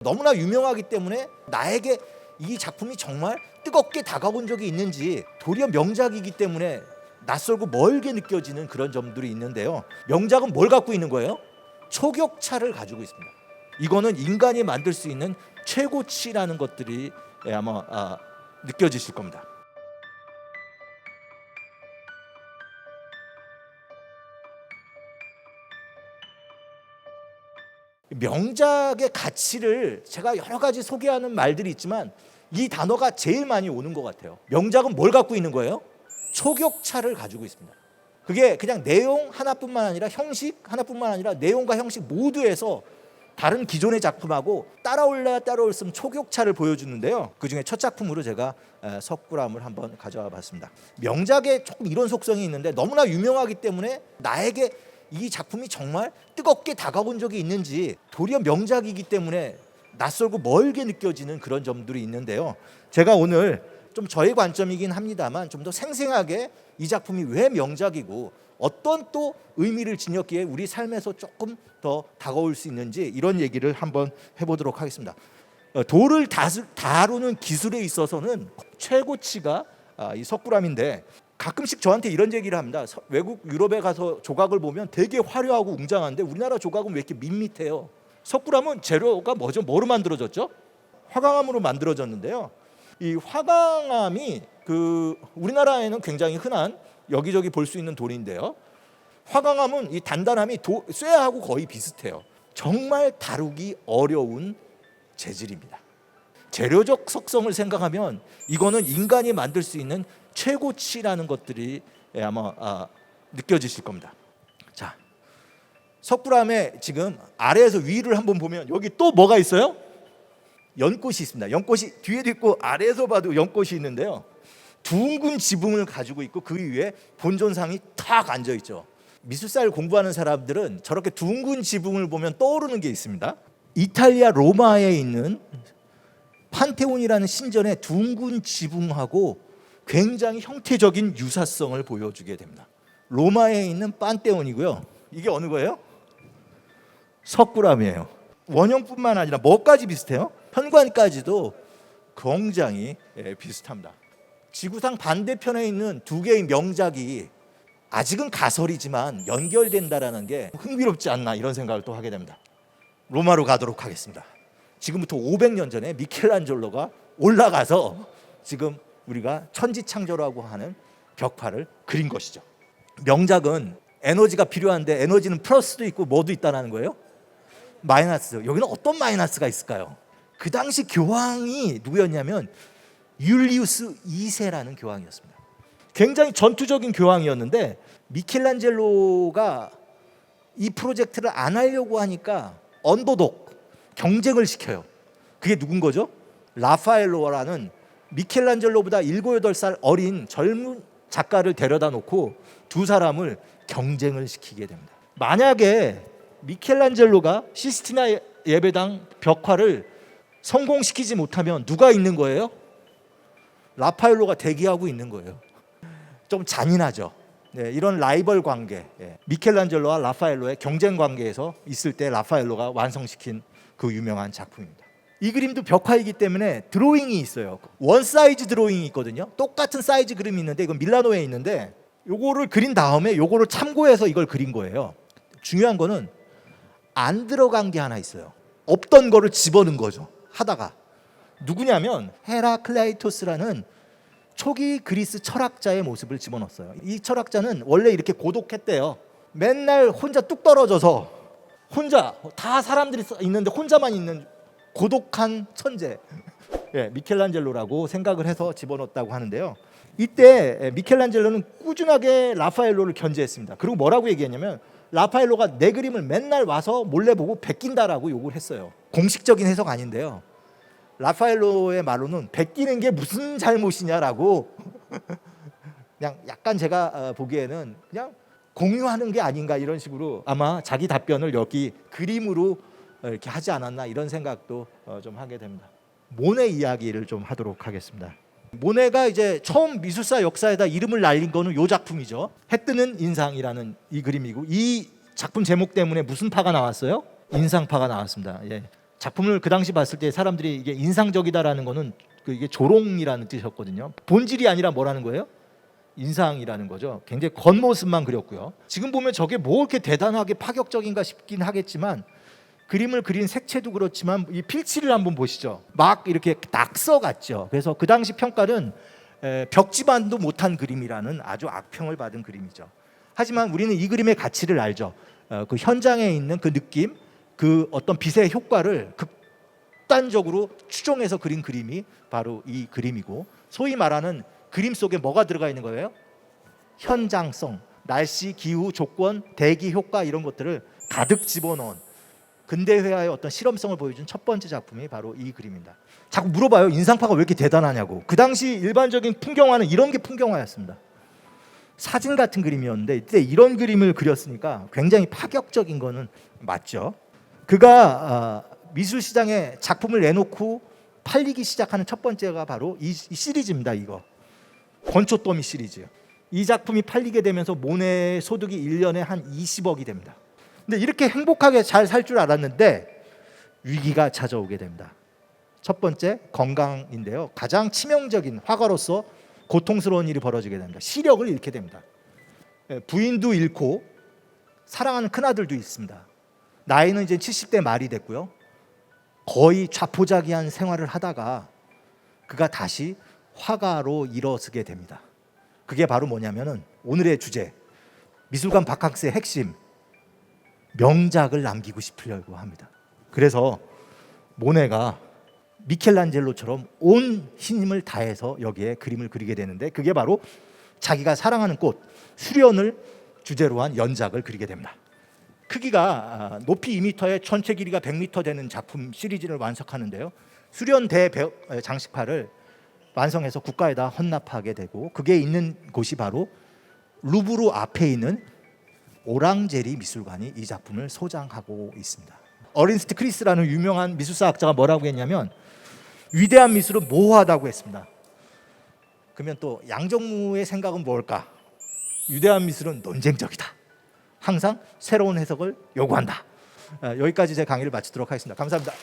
너무나 유명하기 때문에 나에게 이 작품이 정말 뜨겁게 다가온 적이 있는지, 도리어 명작이기 때문에 낯설고 멀게 느껴지는 그런 점들이 있는데요. 명작은 뭘 갖고 있는 거예요? 초격차를 가지고 있습니다. 이거는 인간이 만들 수 있는 최고치라는 것들이 아마 느껴지실 겁니다. 명작의 가치를 제가 여러 가지 소개하는 말들이 있지만 이 단어가 제일 많이 오는 것 같아요. 명작은 뭘 갖고 있는 거예요? 초격차를 가지고 있습니다. 그게 그냥 내용 하나뿐만 아니라 형식 하나뿐만 아니라 내용과 형식 모두에서 다른 기존의 작품하고 따라올 수 없는 초격차를 보여주는데요. 그중에 첫 작품으로 제가 석굴암을 한번 가져와 봤습니다. 명작에 조금 이런 속성이 있는데 너무나 유명하기 때문에 나에게 이 작품이 정말 뜨겁게 다가온 적이 있는지, 도리어 명작이기 때문에 낯설고 멀게 느껴지는 그런 점들이 있는데요. 제가 오늘 좀 저의 관점이긴 합니다만 좀 더 생생하게 이 작품이 왜 명작이고 어떤 또 의미를 지녔기에 우리 삶에서 조금 더 다가올 수 있는지 이런 얘기를 한번 해보도록 하겠습니다. 돌을 다루는 기술에 있어서는 최고치가 이 석굴암인데, 가끔씩 저한테 이런 얘기를 합니다. 외국 유럽에 가서 조각을 보면 되게 화려하고 웅장한데 우리나라 조각은 왜 이렇게 밋밋해요? 석굴암은 재료가 뭐죠? 뭐로 만들어졌죠? 화강암으로 만들어졌는데요. 이 화강암이 우리나라에는 굉장히 흔한 여기저기 볼 수 있는 돌인데요. 화강암은 이 단단함이 쇠하고 거의 비슷해요. 정말 다루기 어려운 재질입니다. 재료적 속성을 생각하면 이거는 인간이 만들 수 있는 최고치라는 것들이 아마 느껴지실 겁니다. 자, 석굴암에 지금 아래에서 위를 한번 보면 여기 또 뭐가 있어요? 연꽃이 있습니다. 연꽃이 뒤에도 있고 아래에서 봐도 연꽃이 있는데요. 둥근 지붕을 가지고 있고 그 위에 본존상이 탁 앉아 있죠. 미술사를 공부하는 사람들은 저렇게 둥근 지붕을 보면 떠오르는 게 있습니다. 이탈리아 로마에 있는 판테온이라는 신전의 둥근 지붕하고 굉장히 형태적인 유사성을 보여주게 됩니다. 로마에 있는 판테온이고요. 이게 어느 거예요? 석굴암이에요. 원형뿐만 아니라 뭐까지 비슷해요? 현관까지도 굉장히 비슷합니다. 지구상 반대편에 있는 두 개의 명작이 아직은 가설이지만 연결된다라는 게 흥미롭지 않나, 이런 생각을 또 하게 됩니다. 로마로 가도록 하겠습니다. 지금부터 500년 전에 미켈란젤로가 올라가서 지금 우리가 천지창조라고 하는 벽화를 그린 것이죠. 명작은 에너지가 필요한데 에너지는 플러스도 있고 뭐도 있다는 거예요? 마이너스. 여기는 어떤 마이너스가 있을까요? 그 당시 교황이 누구였냐면 율리우스 2세라는 교황이었습니다. 굉장히 전투적인 교황이었는데 미켈란젤로가 이 프로젝트를 안 하려고 하니까 언더독, 경쟁을 시켜요. 그게 누군 거죠? 라파엘로라는 미켈란젤로보다 7, 8살 어린 젊은 작가를 데려다 놓고 두 사람을 경쟁을 시키게 됩니다. 만약에 미켈란젤로가 시스티나 예배당 벽화를 성공시키지 못하면 누가 있는 거예요? 라파엘로가 대기하고 있는 거예요. 좀 잔인하죠. 네, 이런 라이벌 관계, 미켈란젤로와 라파엘로의 경쟁 관계에서 있을 때 라파엘로가 완성시킨 그 유명한 작품입니다. 이 그림도 벽화이기 때문에 드로잉이 있어요. 원 사이즈 드로잉이 있거든요. 똑같은 사이즈 그림이 있는데 이건 밀라노에 있는데 요거를 그린 다음에 요거를 참고해서 이걸 그린 거예요. 중요한 거는 안 들어간 게 하나 있어요. 없던 거를 집어넣은 거죠. 하다가 누구냐면 헤라클레이토스라는 초기 그리스 철학자의 모습을 집어넣었어요. 이 철학자는 원래 이렇게 고독했대요. 맨날 혼자 뚝 떨어져서 혼자 다 사람들이 있는데 혼자만 있는 고독한 천재, 미켈란젤로라고 생각을 해서 집어넣었다고 하는데요. 이때 미켈란젤로는 꾸준하게 라파엘로를 견제했습니다. 그리고 뭐라고 얘기했냐면 라파엘로가 내 그림을 맨날 와서 몰래 보고 베낀다라고 욕을 했어요. 공식적인 해석 아닌데요. 라파엘로의 말로는 베끼는 게 무슨 잘못이냐라고 그냥 약간 제가 보기에는 그냥 공유하는 게 아닌가, 이런 식으로 아마 자기 답변을 여기 그림으로 이렇게 하지 않았나, 이런 생각도 좀 하게 됩니다. 모네 이야기를 좀 하도록 하겠습니다. 모네가 이제 처음 미술사 역사에다 이름을 날린 거는 이 작품이죠. 해 뜨는 인상이라는 이 그림이고, 이 작품 제목 때문에 무슨 파가 나왔어요? 인상파가 나왔습니다. 작품을 그 당시 봤을 때 사람들이 이게 인상적이다라는 거는 이게 조롱이라는 뜻이었거든요. 본질이 아니라 뭐라는 거예요? 인상이라는 거죠. 굉장히 겉모습만 그렸고요. 지금 보면 저게 뭐 이렇게 대단하게 파격적인가 싶긴 하겠지만 그림을 그린 색채도 그렇지만 이 필치를 한번 보시죠. 막 이렇게 낙서 같죠. 그래서 그 당시 평가는 벽지만도 못한 그림이라는 아주 악평을 받은 그림이죠. 하지만 우리는 이 그림의 가치를 알죠. 그 현장에 있는 그 느낌, 그 어떤 빛의 효과를 극단적으로 추종해서 그린 그림이 바로 이 그림이고, 소위 말하는 그림 속에 뭐가 들어가 있는 거예요? 현장성, 날씨, 기후, 조건, 대기 효과 이런 것들을 가득 집어넣은 근대 회화의 어떤 실험성을 보여준 첫 번째 작품이 바로 이 그림입니다. 자꾸 물어봐요. 인상파가 왜 이렇게 대단하냐고. 그 당시 일반적인 풍경화는 이런 게 풍경화였습니다. 사진 같은 그림이었는데 이때 이런 그림을 그렸으니까 굉장히 파격적인 거는 맞죠. 그가 미술 시장에 작품을 내놓고 팔리기 시작하는 첫 번째가 바로 이 시리즈입니다. 이거 권초더미 시리즈. 이 작품이 팔리게 되면서 모네의 소득이 1년에 한 20억이 됩니다. 근데 이렇게 행복하게 잘 살 줄 알았는데 위기가 찾아오게 됩니다. 첫 번째 건강인데요. 가장 치명적인 화가로서 고통스러운 일이 벌어지게 됩니다. 시력을 잃게 됩니다. 부인도 잃고 사랑하는 큰아들도 있습니다. 나이는 이제 70대 말이 됐고요. 거의 좌포자기한 생활을 하다가 그가 다시 화가로 일어서게 됩니다. 그게 바로 뭐냐면은 오늘의 주제, 미술관 바캉스의 핵심, 명작을 남기고 싶으려고 합니다. 그래서 모네가 미켈란젤로처럼 온 힘을 다해서 여기에 그림을 그리게 되는데, 그게 바로 자기가 사랑하는 꽃 수련을 주제로 한 연작을 그리게 됩니다. 크기가 높이 2m에 전체 길이가 100m 되는 작품 시리즈를 완성하는데요. 수련 장식파를 완성해서 국가에다 헌납하게 되고, 그게 있는 곳이 바로 루브르 앞에 있는 오랑제리 미술관이 이 작품을 소장하고 있습니다. 어린스트 크리스라는 유명한 미술사학자가 뭐라고 했냐면 위대한 미술은 모호하다고 했습니다. 그러면 또 양정무의 생각은 뭘까? 위대한 미술은 논쟁적이다. 항상 새로운 해석을 요구한다. 여기까지 제 강의를 마치도록 하겠습니다. 감사합니다.